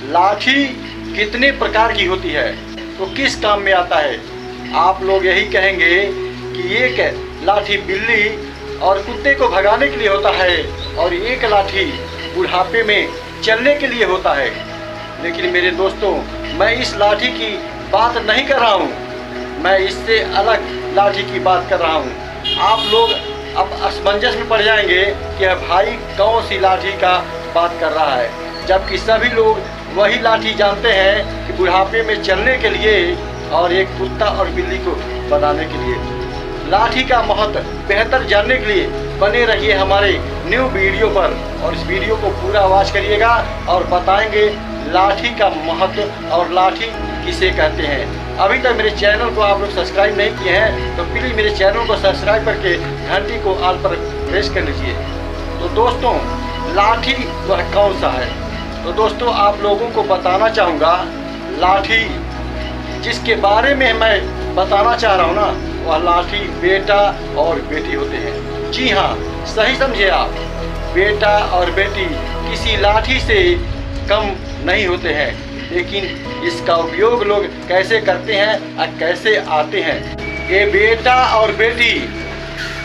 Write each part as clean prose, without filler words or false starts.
लाठी कितने प्रकार की होती है, तो किस काम में आता है। आप लोग यही कहेंगे कि एक लाठी बिल्ली और कुत्ते को भगाने के लिए होता है और एक लाठी बुढ़ापे में चलने के लिए होता है। लेकिन मेरे दोस्तों, मैं इस लाठी की बात नहीं कर रहा हूँ, मैं इससे अलग लाठी की बात कर रहा हूँ। आप लोग अब असमंजस में पड़ जाएंगे कि भाई कौन सी लाठी का बात कर रहा है, जबकि सभी लोग वही लाठी जानते हैं कि बुढ़ापे में चलने के लिए और एक कुत्ता और बिल्ली को बनाने के लिए। लाठी का महत्व बेहतर जानने के लिए बने रहिए हमारे न्यू वीडियो पर और इस वीडियो को पूरा वॉच करिएगा और बताएंगे लाठी का महत्व और लाठी किसे कहते हैं। अभी तक मेरे चैनल को आप लोग सब्सक्राइब नहीं किए हैं तो प्लीज़ मेरे चैनल को सब्सक्राइब करके घंटी को ऑल पर प्रेस कर लीजिए। तो दोस्तों, लाठी वह कौन सा है, तो दोस्तों आप लोगों को बताना चाहूँगा, लाठी जिसके बारे में मैं बताना चाह रहा हूँ ना, वह लाठी बेटा और बेटी होते हैं। जी हाँ, सही समझे आप, बेटा और बेटी किसी लाठी से कम नहीं होते हैं, लेकिन इसका उपयोग लोग कैसे करते हैं और कैसे आते हैं। ये बेटा और बेटी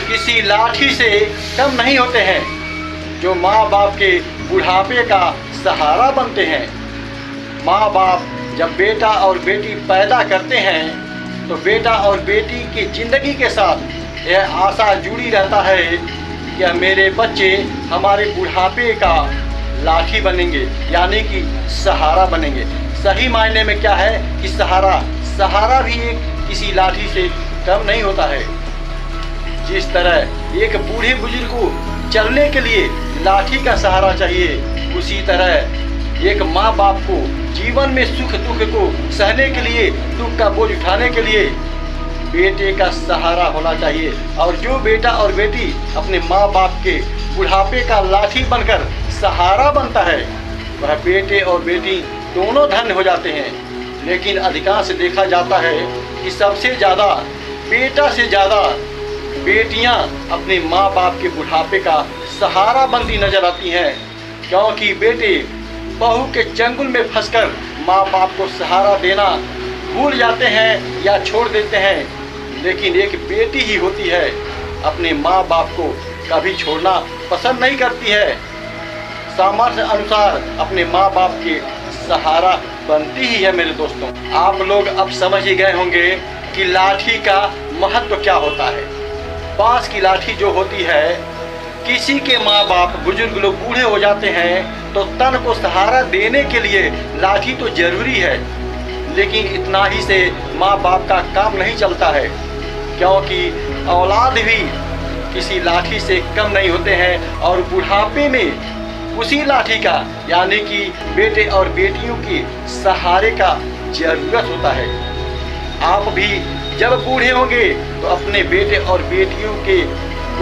किसी लाठी से कम नहीं होते हैं, जो माँ बाप के बुढ़ापे का सहारा बनते हैं। माँ बाप जब बेटा और बेटी पैदा करते हैं तो बेटा और बेटी की ज़िंदगी के साथ यह आशा जुड़ी रहता है कि मेरे बच्चे हमारे बुढ़ापे का लाठी बनेंगे, यानी कि सहारा बनेंगे। सही मायने में क्या है कि सहारा भी एक किसी लाठी से कम नहीं होता है। जिस तरह एक बूढ़े बुजुर्ग को चलने के लिए लाठी का सहारा चाहिए, उसी तरह एक माँ बाप को जीवन में सुख दुख को सहने के लिए, दुख का बोझ उठाने के लिए बेटे का सहारा होना चाहिए। और जो बेटा और बेटी अपने माँ बाप के बुढ़ापे का लाठी बनकर सहारा बनता है, वह बेटे और बेटी दोनों धन्य हो जाते हैं। लेकिन अधिकांश देखा जाता है कि सबसे ज़्यादा बेटा से ज़्यादा बेटियां अपने माँ बाप के बुढ़ापे का सहारा बनती नजर आती हैं, क्योंकि बेटे बहू के चंगुल में फंसकर माँ बाप को सहारा देना भूल जाते हैं या छोड़ देते हैं। लेकिन एक बेटी ही होती है अपने माँ बाप को कभी छोड़ना पसंद नहीं करती है, सामर्थ्य अनुसार अपने माँ बाप के सहारा बनती ही है। मेरे दोस्तों, आप लोग अब समझ ही गए होंगे कि लाठी का महत्व क्या होता है। बांस की लाठी जो होती है, किसी के माँ बाप बुजुर्ग लोग बूढ़े हो जाते हैं तो तन को सहारा देने के लिए लाठी तो जरूरी है, लेकिन इतना ही से माँ बाप का काम नहीं चलता है, क्योंकि औलाद भी किसी लाठी से कम नहीं होते हैं और बुढ़ापे में उसी लाठी का, यानी कि बेटे और बेटियों के सहारे का जरूरत होता है। आप भी जब बूढ़े होंगे तो अपने बेटे और बेटियों के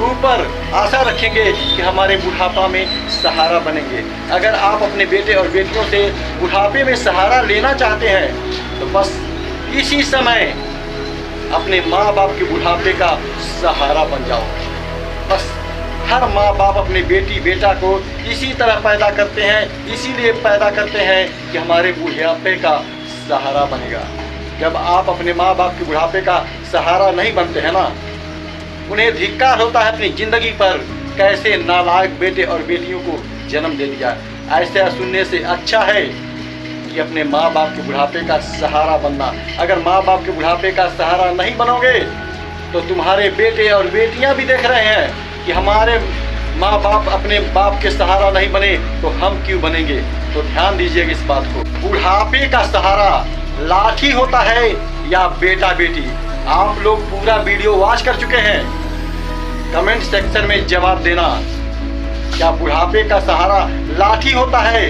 ऊपर आशा रखेंगे कि हमारे बुढ़ापा में सहारा बनेंगे। अगर आप अपने बेटे और बेटियों से बुढ़ापे में सहारा लेना चाहते हैं तो बस इसी समय अपने माँ बाप के बुढ़ापे का सहारा बन जाओ। बस हर माँ बाप अपने बेटी बेटा को इसी तरह पैदा करते हैं, इसीलिए पैदा करते हैं कि हमारे बुढ़ापे का सहारा बनेगा। जब आप अपने माँ बाप के बुढ़ापे का सहारा नहीं बनते हैं ना, उन्हें धिक्कार होता है अपनी ज़िंदगी पर, कैसे नालायक बेटे और बेटियों को जन्म दे दिया। ऐसा सुनने से अच्छा है कि अपने माँ बाप के बुढ़ापे का सहारा बनना। अगर माँ बाप के बुढ़ापे का सहारा नहीं बनोगे तो तुम्हारे बेटे और बेटियाँ भी देख रहे हैं कि हमारे माँ बाप अपने बाप के सहारा नहीं बने तो हम क्यों बनेंगे। तो ध्यान दीजिएगा इस बात को। बुढ़ापे का सहारा लाठी होता है या बेटा बेटी। आप लोग पूरा वीडियो वॉच कर चुके हैं, कमेंट सेक्शन में जवाब देना, क्या बुढ़ापे का सहारा लाठी होता है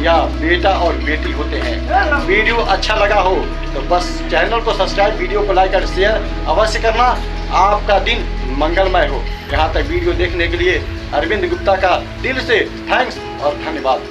या बेटा और बेटी होते हैं। वीडियो अच्छा लगा हो तो बस चैनल को सब्सक्राइब, वीडियो को लाइक और शेयर अवश्य करना। आपका दिन मंगलमय हो। यहाँ तक वीडियो देखने के लिए अरविंद गुप्ता का दिल से थैंक्स और धन्यवाद।